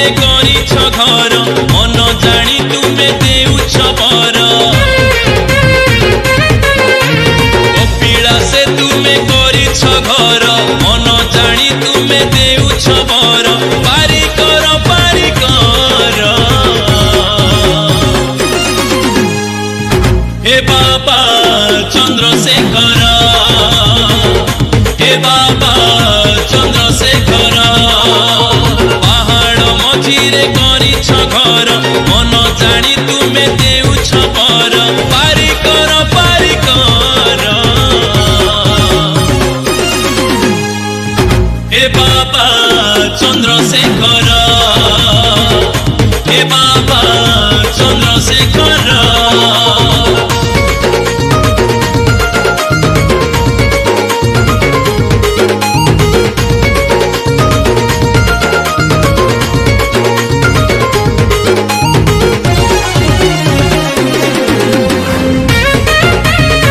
मझिरे करिछ घर मन जानी तुमे देउछ बर कपिलासे तुमे करिछ घर मन जानी तुमे देउछ बर पारी कर हे बाबा चंद्रशेखर हे बाबा चंद्रशेखर पहाड़ मझिरे करिछ घर मन जानी तुमे देउछ बर पारी कर हे बाबा चंद्रशेखर हे बाबा चंद्रशेखर।